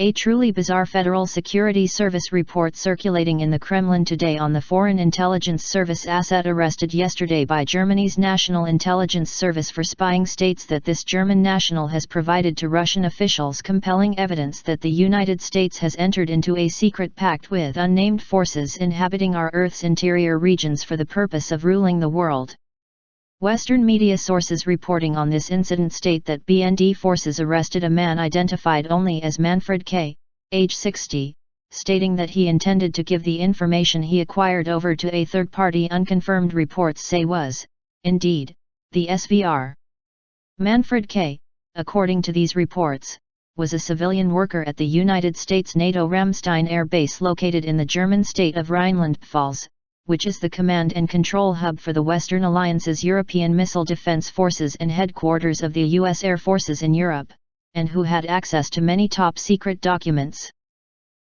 A truly bizarre Federal Security Service report circulating in the Kremlin today on the Foreign Intelligence Service asset arrested yesterday by Germany's National Intelligence Service for spying states that this German national has provided to Russian officials compelling evidence that the United States has entered into a secret pact with unnamed forces inhabiting our Earth's interior regions for the purpose of ruling the world. Western media sources reporting on this incident state that BND forces arrested a man identified only as Manfred K., age 60, stating that he intended to give the information he acquired over to a third party. Unconfirmed reports say was, indeed, the SVR. Manfred K., according to these reports, was a civilian worker at the United States NATO Ramstein Air Base located in the German state of Rhineland-Pfalz, which is the command and control hub for the Western Alliance's European Missile Defense Forces and headquarters of the U.S. Air Forces in Europe, and who had access to many top-secret documents.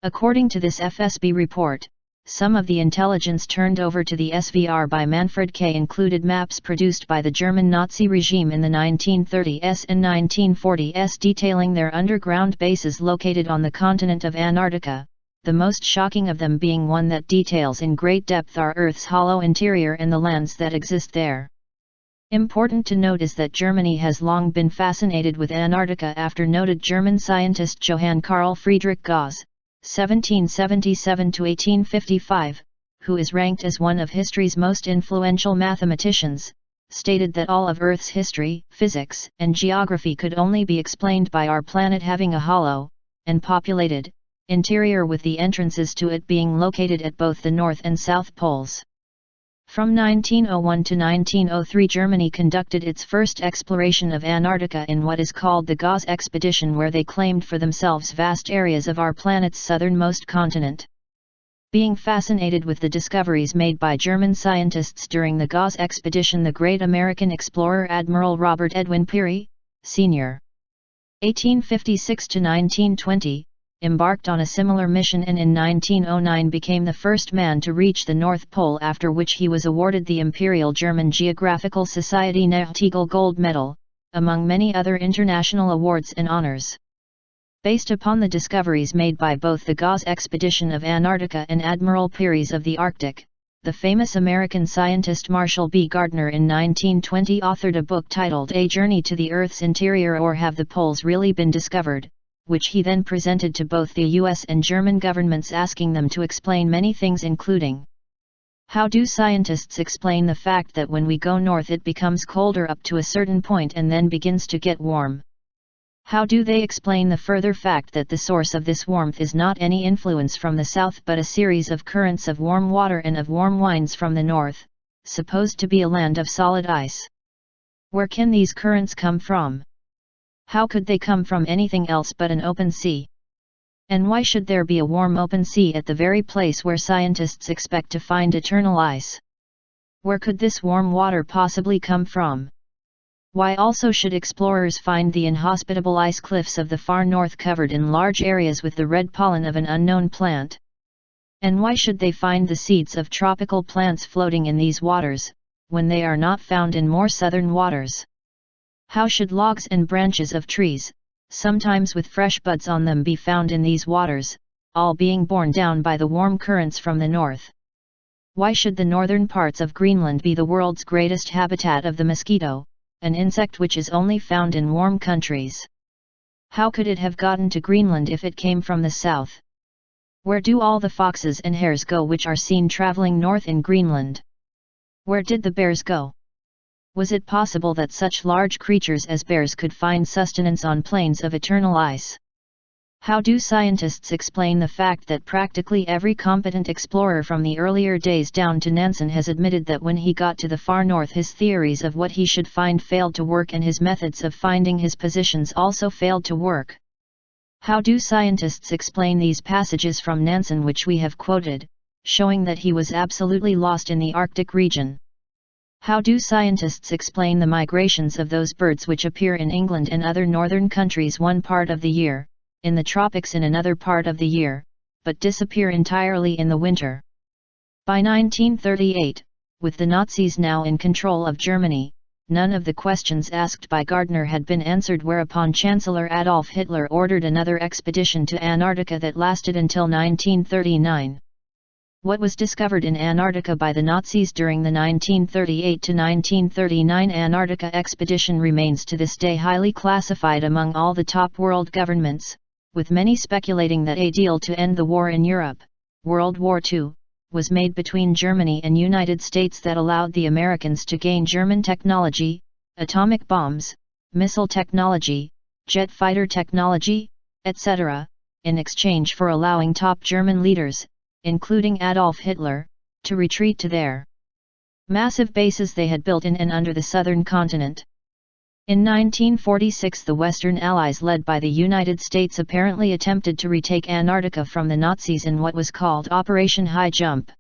According to this FSB report, some of the intelligence turned over to the SVR by Manfred K. included maps produced by the German Nazi regime in the 1930s and 1940s detailing their underground bases located on the continent of Antarctica, the most shocking of them being one that details in great depth our Earth's hollow interior and the lands that exist there. Important to note is that Germany has long been fascinated with Antarctica after noted German scientist Johann Carl Friedrich Gauss, 1777–1855, who is ranked as one of history's most influential mathematicians, stated that all of Earth's history, physics, and geography could only be explained by our planet having a hollow, and populated, interior with the entrances to it being located at both the North and South Poles. From 1901 to 1903 Germany conducted its first exploration of Antarctica in what is called the Gauss Expedition, where they claimed for themselves vast areas of our planet's southernmost continent. Being fascinated with the discoveries made by German scientists during the Gauss Expedition, the great American explorer Admiral Robert Edwin Peary, Sr. (1856–1920), embarked on a similar mission and in 1909 became the first man to reach the North Pole, after which he was awarded the Imperial German Geographical Society Nachtigall Gold Medal, among many other international awards and honors. Based upon the discoveries made by both the Gauss Expedition of Antarctica and Admiral Peary's of the Arctic, the famous American scientist Marshall B. Gardner in 1920 authored a book titled A Journey to the Earth's Interior, or Have the Poles Really Been Discovered?, which he then presented to both the US and German governments, asking them to explain many things, including: how do scientists explain the fact that when we go north it becomes colder up to a certain point and then begins to get warm? How do they explain the further fact that the source of this warmth is not any influence from the south but a series of currents of warm water and of warm winds from the north, supposed to be a land of solid ice? Where can these currents come from? How could they come from anything else but an open sea? And why should there be a warm open sea at the very place where scientists expect to find eternal ice? Where could this warm water possibly come from? Why also should explorers find the inhospitable ice cliffs of the far north covered in large areas with the red pollen of an unknown plant? And why should they find the seeds of tropical plants floating in these waters, when they are not found in more southern waters? How should logs and branches of trees, sometimes with fresh buds on them, be found in these waters, all being borne down by the warm currents from the north? Why should the northern parts of Greenland be the world's greatest habitat of the mosquito, an insect which is only found in warm countries? How could it have gotten to Greenland if it came from the south? Where do all the foxes and hares go which are seen traveling north in Greenland? Where did the bears go? Was it possible that such large creatures as bears could find sustenance on plains of eternal ice? How do scientists explain the fact that practically every competent explorer from the earlier days down to Nansen has admitted that when he got to the far north his theories of what he should find failed to work and his methods of finding his positions also failed to work? How do scientists explain these passages from Nansen which we have quoted, showing that he was absolutely lost in the Arctic region? How do scientists explain the migrations of those birds which appear in England and other northern countries one part of the year, in the tropics in another part of the year, but disappear entirely in the winter? By 1938, with the Nazis now in control of Germany, none of the questions asked by Gardner had been answered, whereupon Chancellor Adolf Hitler ordered another expedition to Antarctica that lasted until 1939. What was discovered in Antarctica by the Nazis during the 1938 to 1939 Antarctica expedition remains to this day highly classified among all the top world governments, with many speculating that a deal to end the war in Europe, World War II, was made between Germany and United States that allowed the Americans to gain German technology, atomic bombs, missile technology, jet fighter technology, etc., in exchange for allowing top German leaders, including Adolf Hitler, to retreat to their massive bases they had built in and under the southern continent. In 1946 the Western Allies led by the United States apparently attempted to retake Antarctica from the Nazis in what was called Operation High Jump.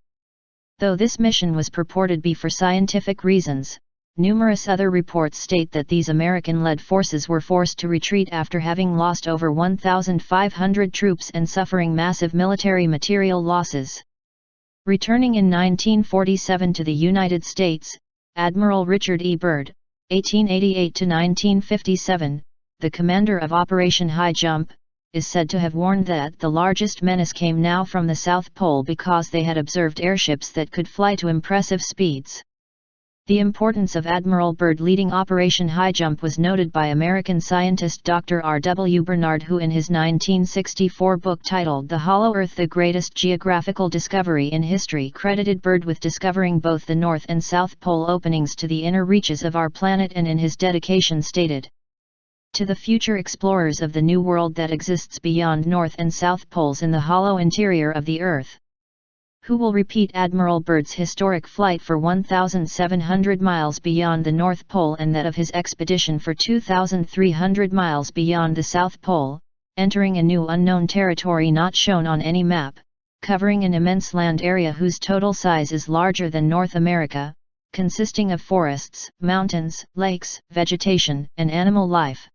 Though this mission was purported to be for scientific reasons, numerous other reports state that these American-led forces were forced to retreat after having lost over 1,500 troops and suffering massive military material losses. Returning in 1947 to the United States, Admiral Richard E. Byrd, 1888 to 1957, the commander of Operation High Jump, is said to have warned that the largest menace came now from the South Pole because they had observed airships that could fly to impressive speeds. The importance of Admiral Byrd leading Operation High Jump was noted by American scientist Dr. R. W. Barnard, who in his 1964 book titled The Hollow Earth, the Greatest Geographical Discovery in History, credited Byrd with discovering both the North and South Pole openings to the inner reaches of our planet, and in his dedication stated, "To the future explorers of the new world that exists beyond North and South Poles in the hollow interior of the Earth, who will repeat Admiral Byrd's historic flight for 1,700 miles beyond the North Pole and that of his expedition for 2,300 miles beyond the South Pole, entering a new unknown territory not shown on any map, covering an immense land area whose total size is larger than North America, consisting of forests, mountains, lakes, vegetation, and animal life.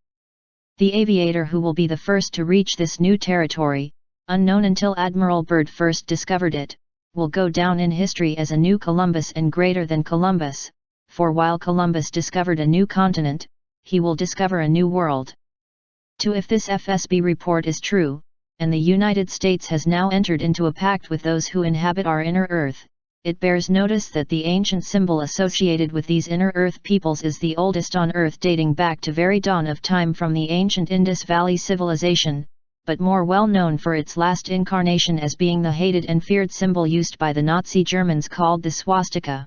The aviator who will be the first to reach this new territory, unknown until Admiral Byrd first discovered it, will go down in history as a new Columbus and greater than Columbus, for while Columbus discovered a new continent, he will discover a new world." If this FSB report is true, and the United States has now entered into a pact with those who inhabit our inner Earth, it bears notice that the ancient symbol associated with these inner Earth peoples is the oldest on Earth, dating back to very dawn of time from the ancient Indus Valley civilization, but more well known for its last incarnation as being the hated and feared symbol used by the Nazi Germans called the swastika.